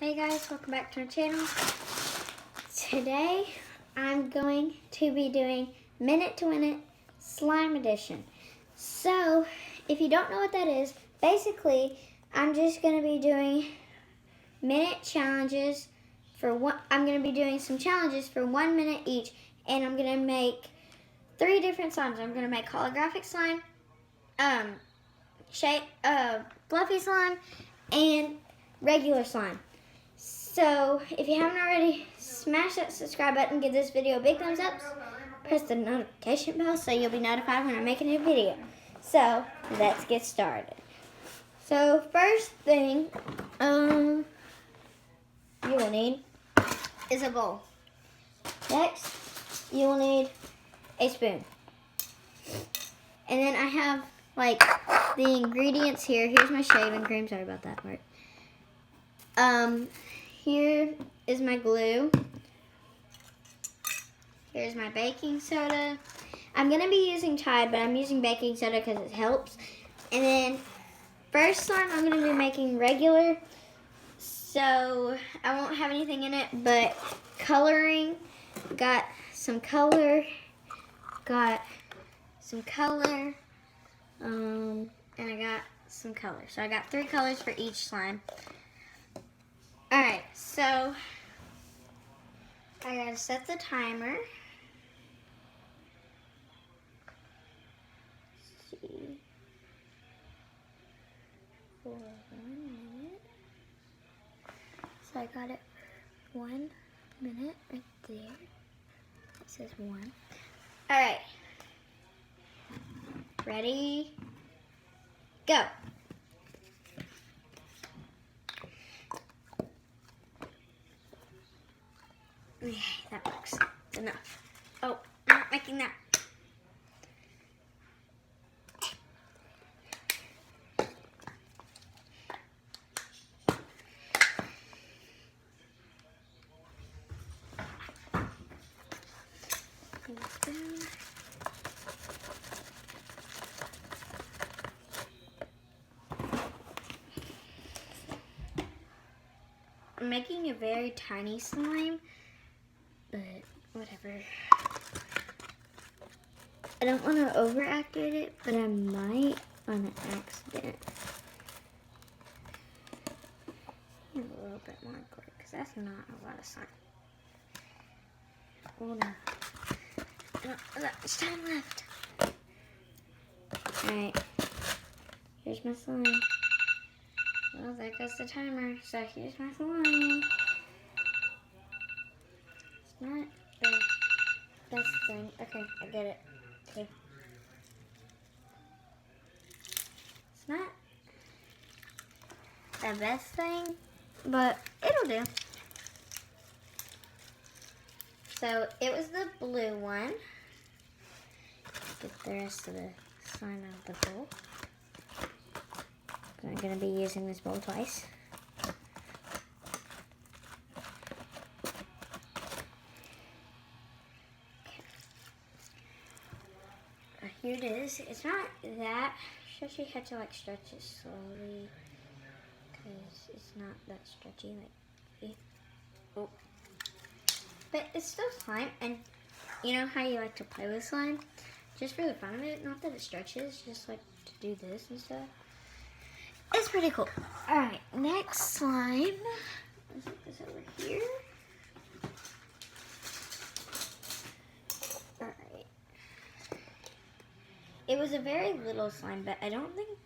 Hey guys, welcome back to our channel. Today I'm going to be doing Minute to Win It Slime Edition. So if you don't know what that is, basically I'm just going to be doing minute challenges for one. I'm going to be doing some challenges for 1 minute each, and I'm going to make 3 different slimes. I'm going to make holographic slime, fluffy slime, and regular slime. So, if you haven't already, smash that subscribe button, give this video a big thumbs up, press the notification bell so you'll be notified when I make a new video. So, let's get started. So, first thing you will need is a bowl. Next, you will need a spoon. And then I have, like, the ingredients here. Here's my shaving cream. Sorry about that part. Here is my glue. Here's my baking soda. I'm going to be using Tide, but I'm using baking soda because it helps. And then, first slime I'm going to be making regular. So, I won't have anything in it but coloring. Got some color. And I got some color. So, I got 3 colors for each slime. Alright, so I gotta set the timer. Let's see. For 1 minute. So I got it for 1 minute right there. It says 1. Alright. Ready? Go. Okay, that works. It's enough. Oh, I'm not making that. I'm making a very tiny slime, but whatever. I don't want to overactivate it, but I might on an accident. A little bit more quick, because that's not a lot of slime. Hold on. I don't have that much time left. Alright. Here's my slime. Well, there goes the timer. So here's my slime. It's not the best thing. Okay, I get it. Okay. It's not the best thing, but it'll do. So it was the blue one. Get the rest of the slime out of the bowl. I'm going to be using this bowl twice. Okay. Here it is. It's not that. You actually have to like stretch it slowly because it's not that stretchy. Oh. But it's still slime, and you know how you like to play with slime? Just for the fun of it, not that it stretches, just like to do this and stuff. It's pretty cool. Alright, next slime. Let's put this over here. Alright. It was a very little slime, but I don't think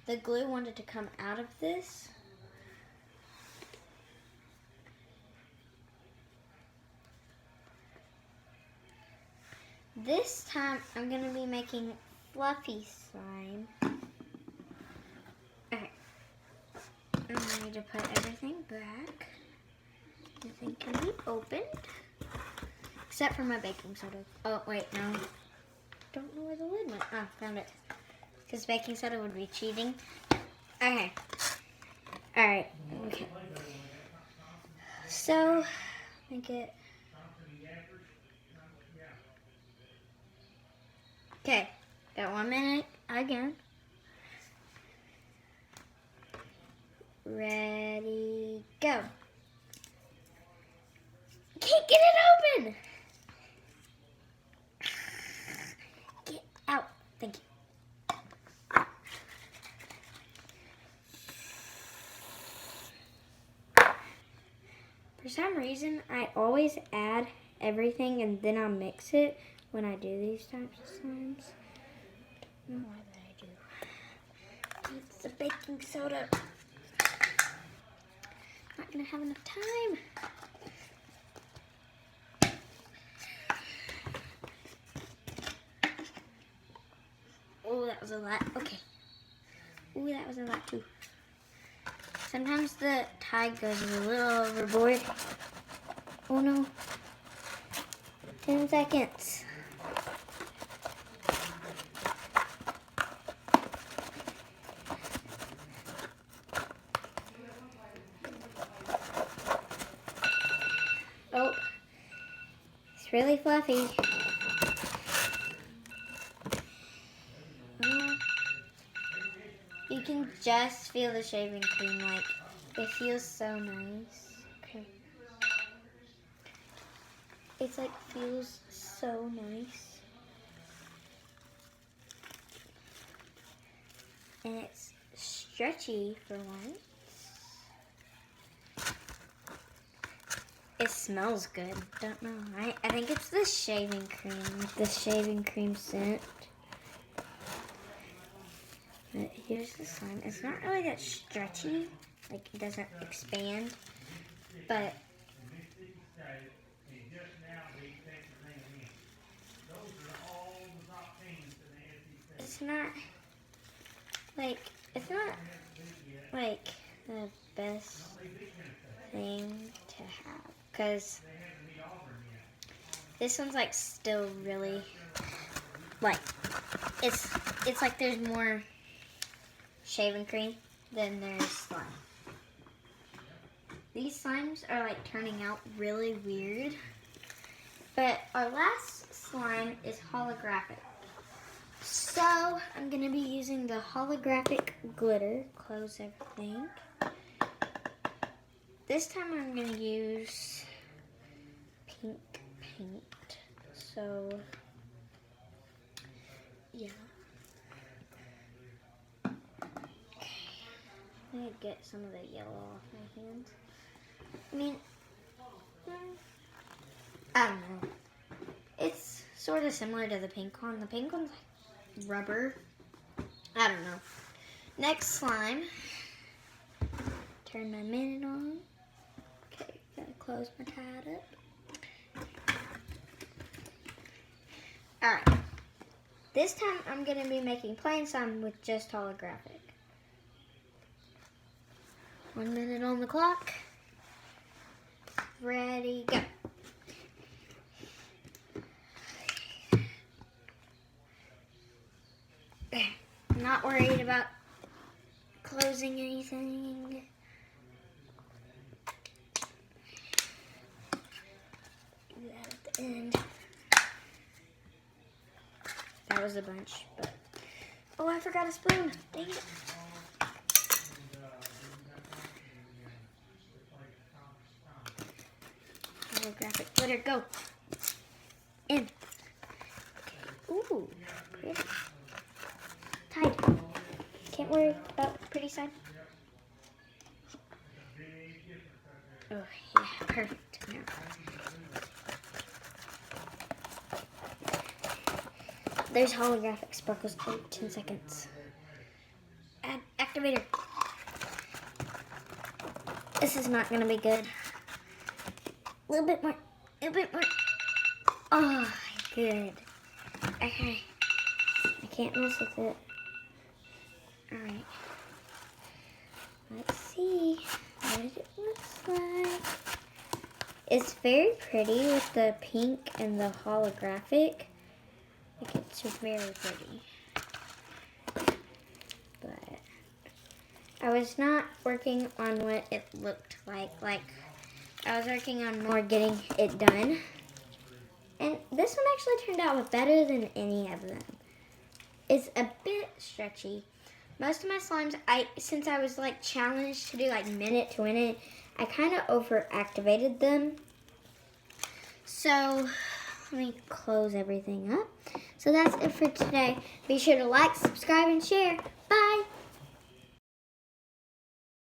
the glue wanted to come out of this. This time, I'm going to be making fluffy slime. Okay. I need to put everything back. Everything can be opened. Except for my baking soda. Oh, wait, no. Don't know where the lid went. Oh, found it. Because baking soda would be cheating. Okay. Alright. Okay. So, make it... Okay, got 1 minute again. Ready, Go. Can't get it open. Get out. Thank you. For some reason, I always add everything and then I'll mix it when I do these types of slimes. I don't know why that I do. It's the baking soda. Not gonna have enough time. Oh, that was a lot. Okay. Ooh, that was a lot too. Sometimes the tide goes a little overboard. Oh no. 10 seconds. Oh, it's really fluffy. You can just feel the shaving cream, like, it feels so nice. Okay. It's like, feels so nice. And it's stretchy for once. It smells good. Don't know. I think it's the shaving cream scent. But here's the slime. It's not really that stretchy. Like, it doesn't expand. But it's not like the best thing to have. Because this one's like still really like it's like there's more shaving cream than there's slime. These slimes are like turning out really weird. But our last slime is holographic. So I'm gonna be using the holographic glitter. Close everything. This time I'm gonna use pink paint. So yeah. Okay. I'm gonna get some of the yellow off my hands. I mean, I don't know. It's sort of similar to the pink one. The pink one's like rubber. I don't know. Next slime. Turn my minute on. Okay, gotta close my tide up. Alright. This time I'm gonna be making plain slime with just holographic. 1 minute on the clock. Ready, go. I'm not worried about closing anything. Do that at the end. That was a bunch, but oh, I forgot a spoon. Dang it. Holographic glitter, go. In. Okay. Ooh, pretty. Tied. Can't worry about the pretty side. Oh, yeah, perfect. Now. There's holographic sparkles. Oh, 10 seconds. Add activator. This is not going to be good. A little bit more. A little bit more. Oh, good. Okay. I can't mess with it. Alright. Let's see what it looks like. It's very pretty with the pink and the holographic. Like, it's very pretty. But I was not working on what it looked like. Like, I was working on more getting it done. And this one actually turned out better than any of them. It's a bit stretchy. Most of my slimes, since I was like challenged to do like minute to minute, I kind of over-activated them. So let me close everything up. So that's it for today. Be sure to like, subscribe, and share. Bye.